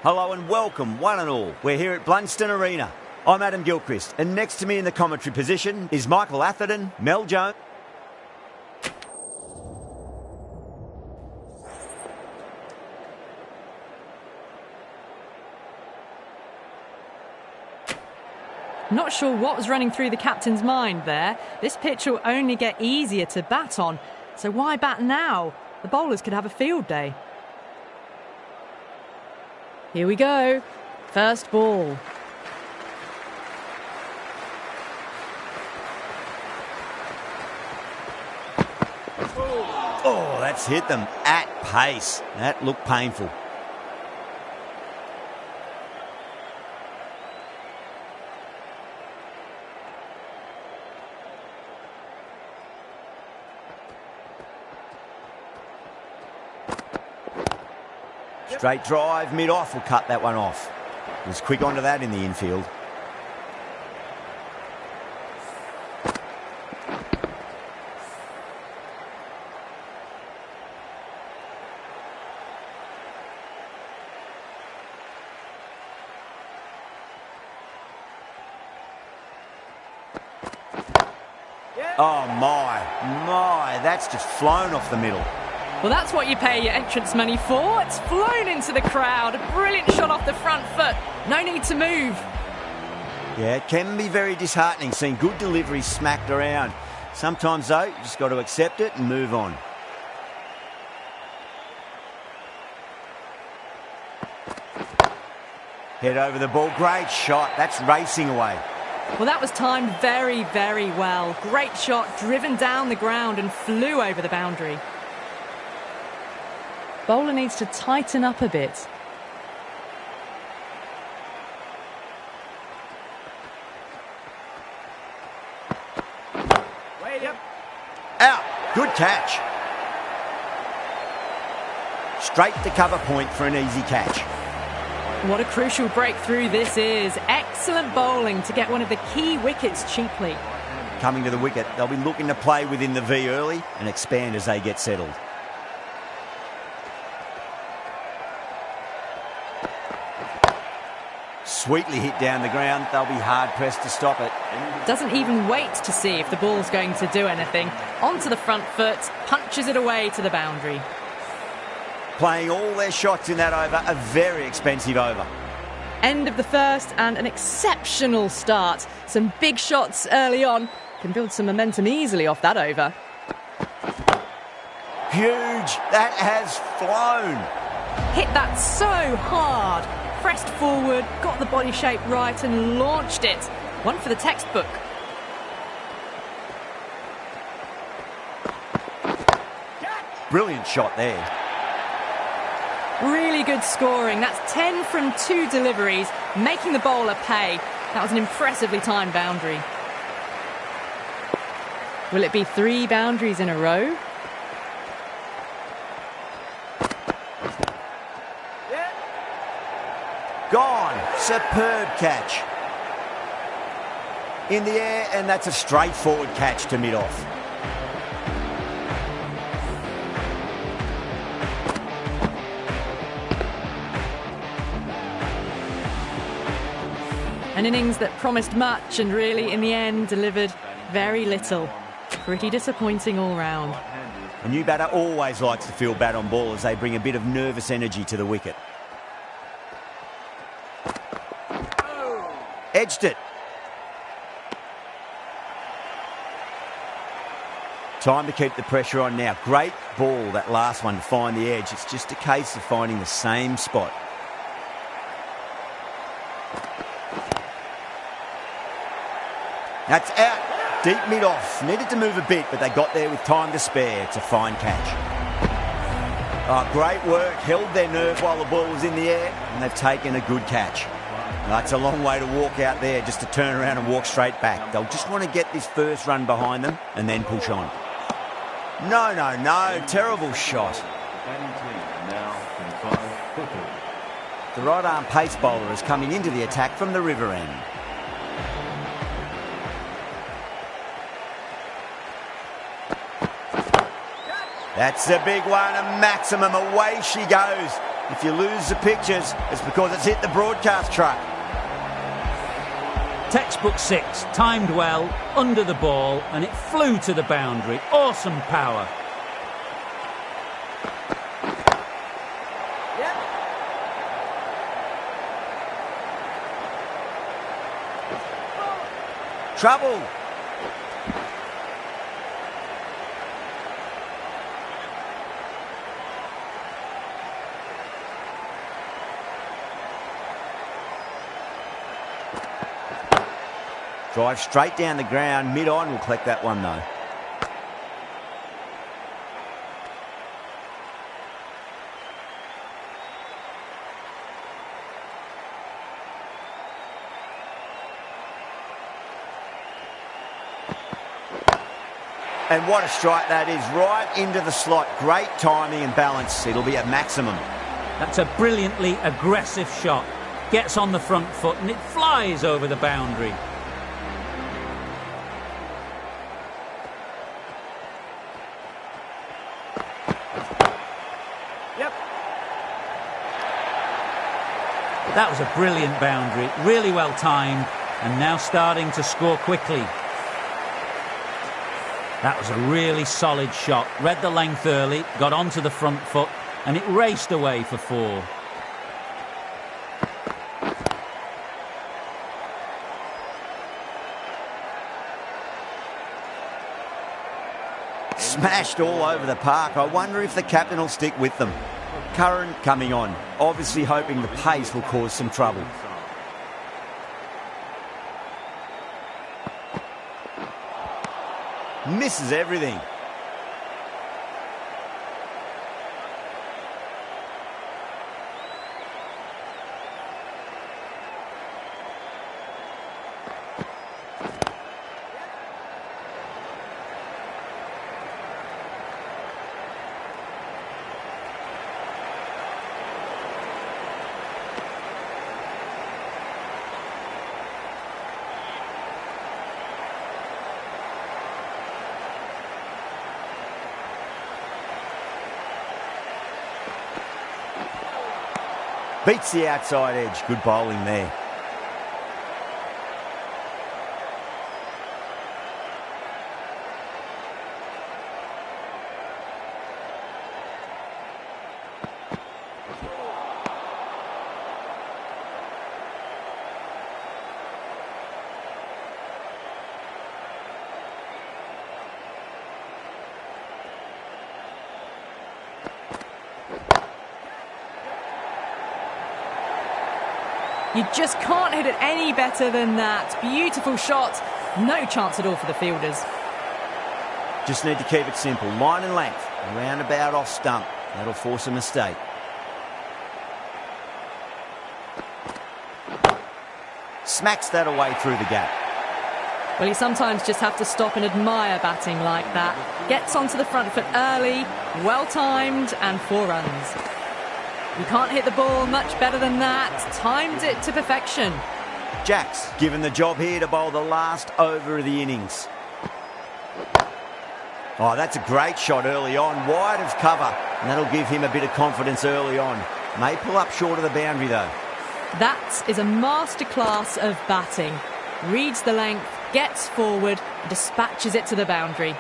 Hello and welcome, one and all. We're here at Blundstone Arena. I'm Adam Gilchrist, and next to me in the commentary position is Michael Atherton, Mel Jones. Not sure what was running through the captain's mind there. This pitch will only get easier to bat on, so why bat now? The bowlers could have a field day. Here we go. First ball. Oh, that's hit them at pace. That looked painful. Straight drive, mid-off will cut that one off. He was quick onto that in the infield. Oh my, that's just flown off the middle. Well, that's what you pay your entrance money for. It's flown into the crowd. A brilliant shot off the front foot. No need to move. Yeah, it can be very disheartening seeing good deliveries smacked around. Sometimes, though, you just got to accept it and move on. Head over the ball. Great shot. That's racing away. Well, that was timed very, very well. Great shot, driven down the ground and flew over the boundary. Bowler needs to tighten up a bit. Out. Good catch. Straight to cover point for an easy catch. What a crucial breakthrough this is. Excellent bowling to get one of the key wickets cheaply. Coming to the wicket, they'll be looking to play within the V early and expand as they get settled. Sweetly hit down the ground. They'll be hard-pressed to stop it. Doesn't even wait to see if the ball's going to do anything. Onto the front foot, punches it away to the boundary. Playing all their shots in that over, a very expensive over. End of the first and an exceptional start. Some big shots early on. Can build some momentum easily off that over. Huge. That has flown. Hit that so hard. Pressed forward, got the body shape right and launched it. One for the textbook. Brilliant shot there. Really good scoring. That's 10 from 2 deliveries, making the bowler pay. That was an impressively timed boundary. Will it be 3 boundaries in a row? Gone. Superb catch. In the air, and that's a straightforward catch to mid-off. An innings that promised much and really, in the end, delivered very little. Pretty disappointing all round. A new batter always likes to feel bat on ball as they bring a bit of nervous energy to the wicket. Edged it. Time to keep the pressure on now. Great ball, that last one, to find the edge. It's just a case of finding the same spot. That's out. Deep mid-off. Needed to move a bit, but they got there with time to spare. It's a fine catch. Oh, great work. Held their nerve while the ball was in the air, and they've taken a good catch. That's a long way to walk out there just to turn around and walk straight back. They'll just want to get this first run behind them and then push on. No. Terrible shot. The right-arm pace bowler is coming into the attack from the river end. That's a big one, a maximum. Away she goes. If you lose the pictures, it's because it's hit the broadcast truck. Textbook 6, timed well, under the ball, and it flew to the boundary. Awesome power. Trouble. Drive straight down the ground. Mid-on will collect that one though. And what a strike that is, right into the slot. Great timing and balance. It'll be at maximum. That's a brilliantly aggressive shot. Gets on the front foot and it flies over the boundary. Yep. That was a brilliant boundary, really well timed, and now starting to score quickly. That was a really solid shot. Read the length early, got onto the front foot, and it raced away for 4. Smashed all over the park. I wonder if the captain will stick with them. Curran coming on, obviously hoping the pace will cause some trouble. Misses everything. Beats the outside edge. Good bowling there. You just can't hit it any better than that. Beautiful shot. No chance at all for the fielders. Just need to keep it simple. Line and length. Round about off stump. That'll force a mistake. Smacks that away through the gap. Well, you sometimes just have to stop and admire batting like that. Gets onto the front foot early, well timed, and 4 runs. You can't hit the ball much better than that. Timed it to perfection. Jacks given the job here to bowl the last over of the innings. Oh, that's a great shot early on, wide of cover, and that'll give him a bit of confidence early on. May pull up short of the boundary though. That is a masterclass of batting. Reads the length, gets forward, and dispatches it to the boundary.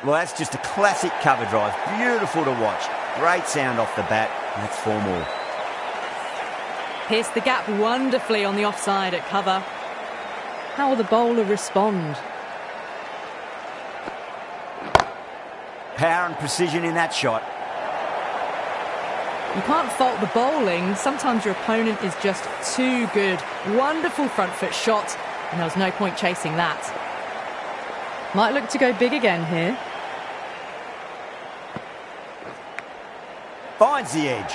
Well, that's just a classic cover drive. Beautiful to watch. Great sound off the bat. That's 4 more. Pierced the gap wonderfully on the offside at cover. How will the bowler respond? Power and precision in that shot. You can't fault the bowling. Sometimes your opponent is just too good. Wonderful front foot shot, and there was no point chasing that. Might look to go big again here. Finds the edge.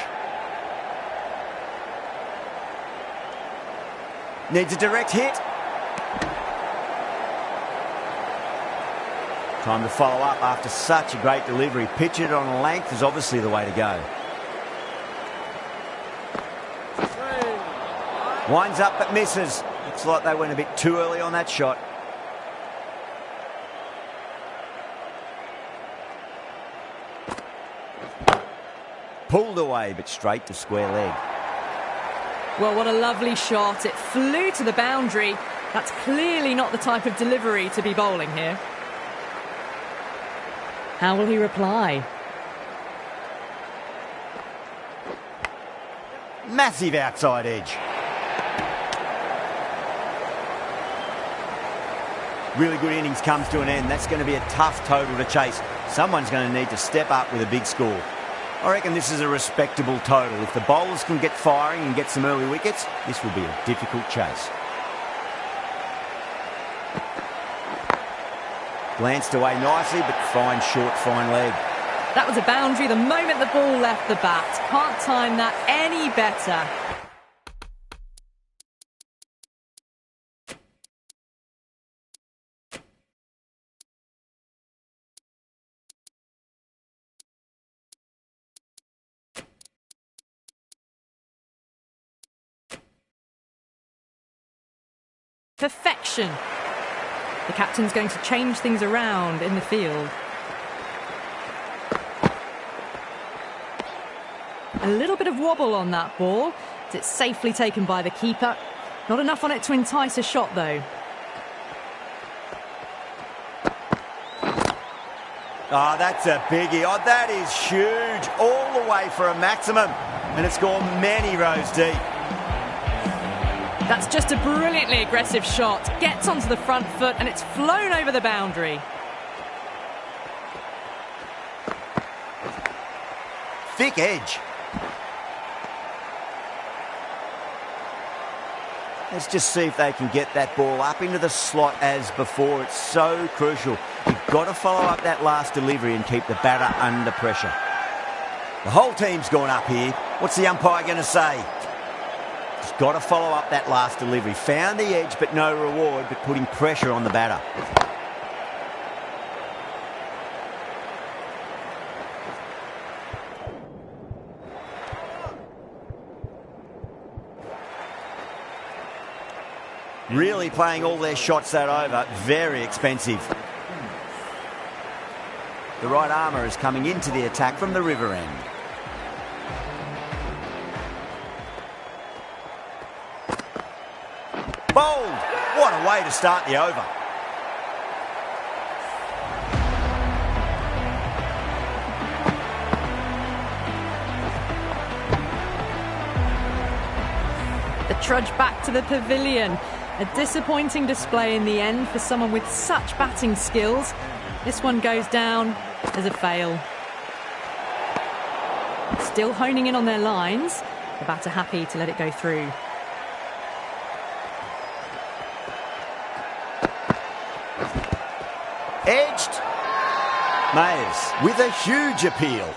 Needs a direct hit. Time to follow up after such a great delivery. Pitch it on a length is obviously the way to go. Winds up but misses. Looks like they went a bit too early on that shot. pulled away, but straight to square leg. Well, what a lovely shot. It flew to the boundary. That's clearly not the type of delivery to be bowling here. How will he reply? Massive outside edge. Really good innings comes to an end. That's going to be a tough total to chase. Someone's going to need to step up with a big score. I reckon this is a respectable total. If the bowlers can get firing and get some early wickets, this will be a difficult chase. Glanced away nicely, but fine short, fine leg. That was a boundary the moment the ball left the bat. Can't time that any better. Perfection. The captain's going to change things around in the field. A little bit of wobble on that ball. It's safely taken by the keeper. Not enough on it to entice a shot, though. Oh, that's a biggie. Oh, that is huge. All the way for a maximum. And it's gone many rows deep. That's just a brilliantly aggressive shot. Gets onto the front foot and it's flown over the boundary. Thick edge. Let's just see if they can get that ball up into the slot as before. It's so crucial. You've got to follow up that last delivery and keep the batter under pressure. The whole team's gone up here. What's the umpire going to say? He's got to follow up that last delivery. Found the edge, but no reward, but putting pressure on the batter. Really playing all their shots that over. Very expensive. The right armour is coming into the attack from the river end. Bowled! What a way to start the over. The trudge back to the pavilion. A disappointing display in the end for someone with such batting skills. This one goes down as a fail. Still honing in on their lines. The batter happy to let it go through. Edged. Mayers with a huge appeal.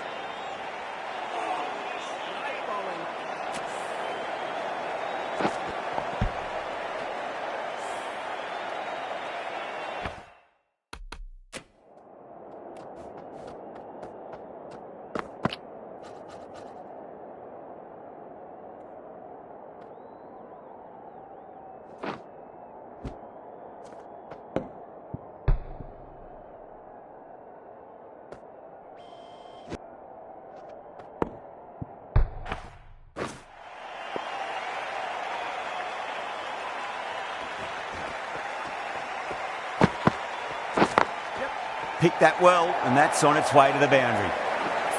Picked that well, and that's on its way to the boundary.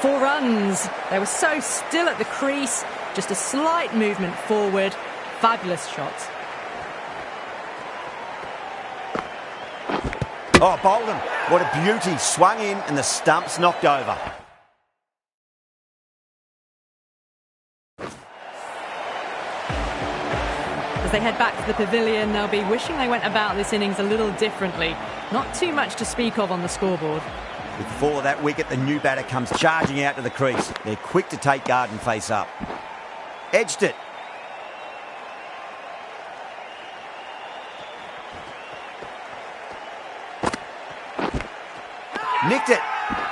4 runs. They were so still at the crease. Just a slight movement forward. Fabulous shot. Oh, Bolden, what a beauty. Swung in and the stump's knocked over. As they head back to the pavilion, they'll be wishing they went about this innings a little differently. Not too much to speak of on the scoreboard. With the fall of that wicket, the new batter comes charging out to the crease. They're quick to take guard and face up. Edged it. Nicked it.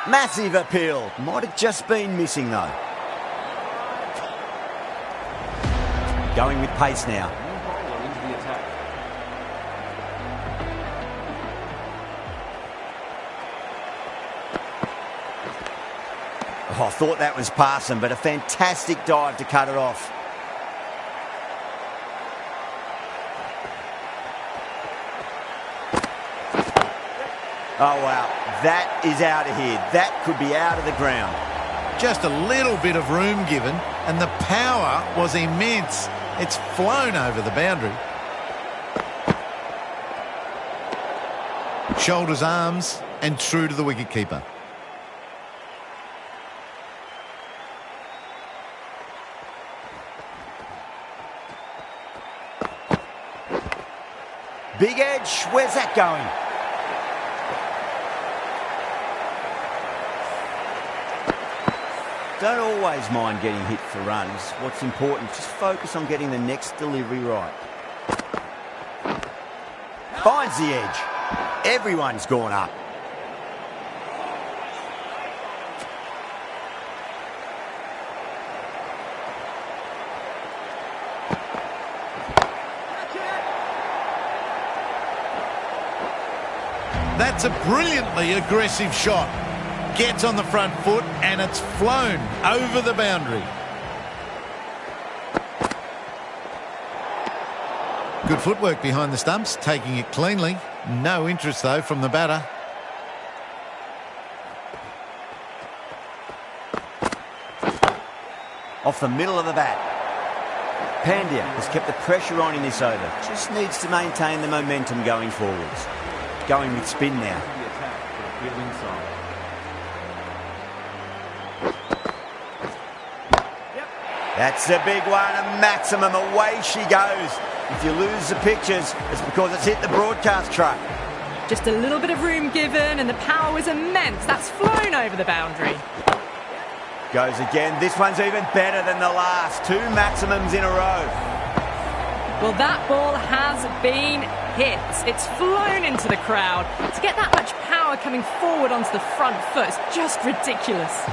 Massive appeal. Might have just been missing though. Going with pace now. Oh, I thought that was passing, but a fantastic dive to cut it off. Oh, wow. That is out of here. That could be out of the ground. Just a little bit of room given, and the power was immense. It's flown over the boundary. Shoulders, arms, and true to the wicketkeeper. Big edge. Where's that going? Don't always mind getting hit for runs. What's important, just focus on getting the next delivery right. Finds the edge. Everyone's gone up. That's a brilliantly aggressive shot. Gets on the front foot and it's flown over the boundary. Good footwork behind the stumps, taking it cleanly. No interest though from the batter. Off the middle of the bat. Pandya has kept the pressure on in this over. Just needs to maintain the momentum going forwards. Going with spin now. That's a big one, a maximum. Away she goes. If you lose the pictures, it's because it's hit the broadcast truck. Just a little bit of room given, and the power was immense. That's flown over the boundary. Goes again. This one's even better than the last. 2 maximums in a row. Well, that ball has been hit. It's flown into the crowd. To get that much power coming forward onto the front foot is just ridiculous.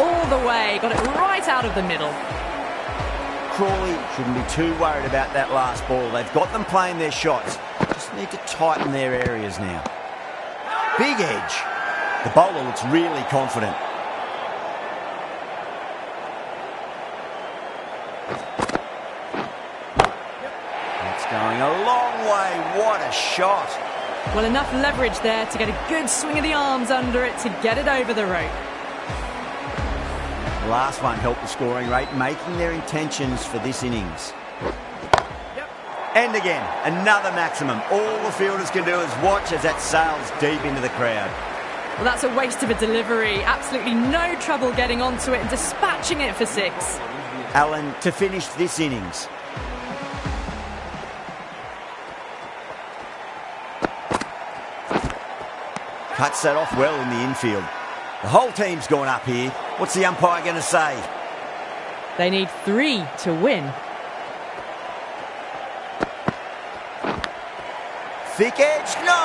All the way, got it right out of the middle. Crawley shouldn't be too worried about that last ball. They've got them playing their shots. Just need to tighten their areas now. Big edge. The bowler looks really confident. That's going a long way. What a shot. Well, enough leverage there to get a good swing of the arms under it to get it over the rope. The last one helped the scoring rate, making their intentions for this innings. And again, another maximum. All the fielders can do is watch as that sails deep into the crowd. Well, that's a waste of a delivery. Absolutely no trouble getting onto it and dispatching it for 6. Allen to finish this innings. Cuts that off well in the infield. The whole team's gone up here. What's the umpire going to say? They need 3 to win. Thick edge? No!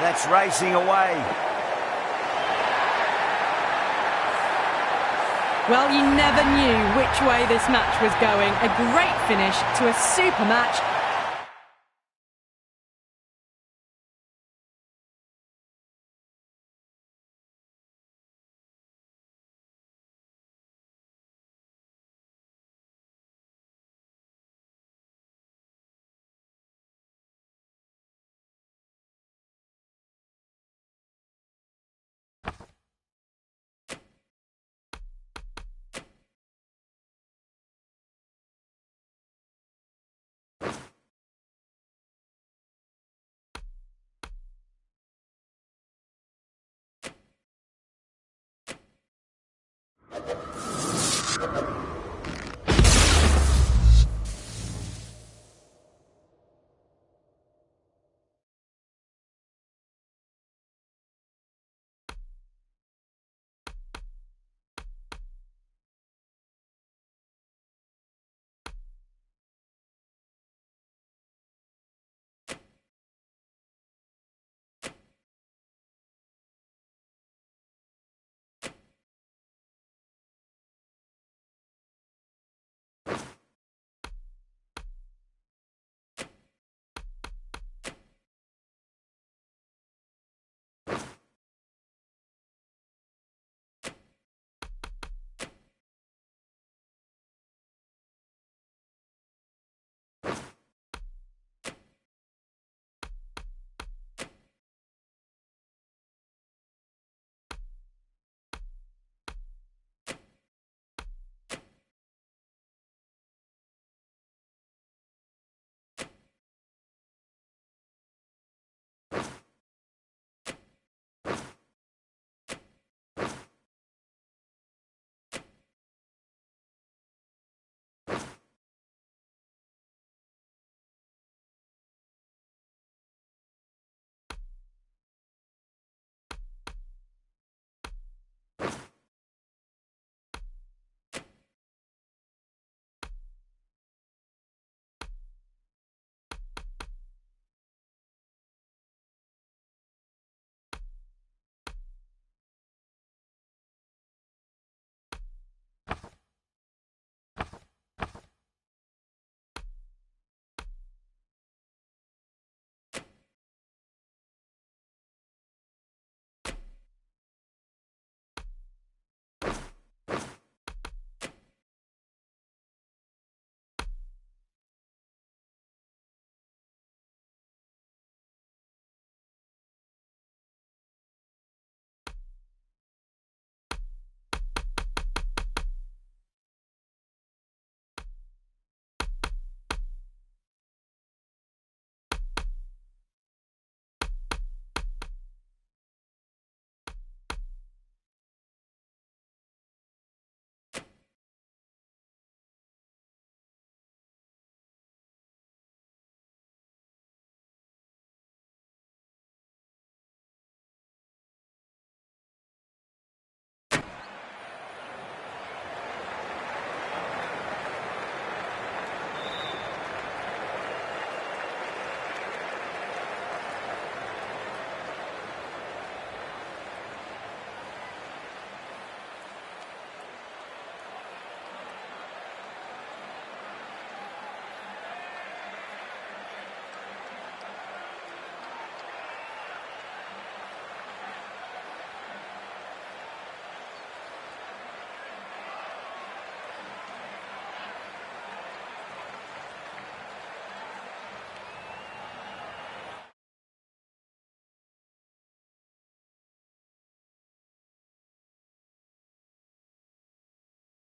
That's racing away. Well, you never knew which way this match was going. A great finish to a super match.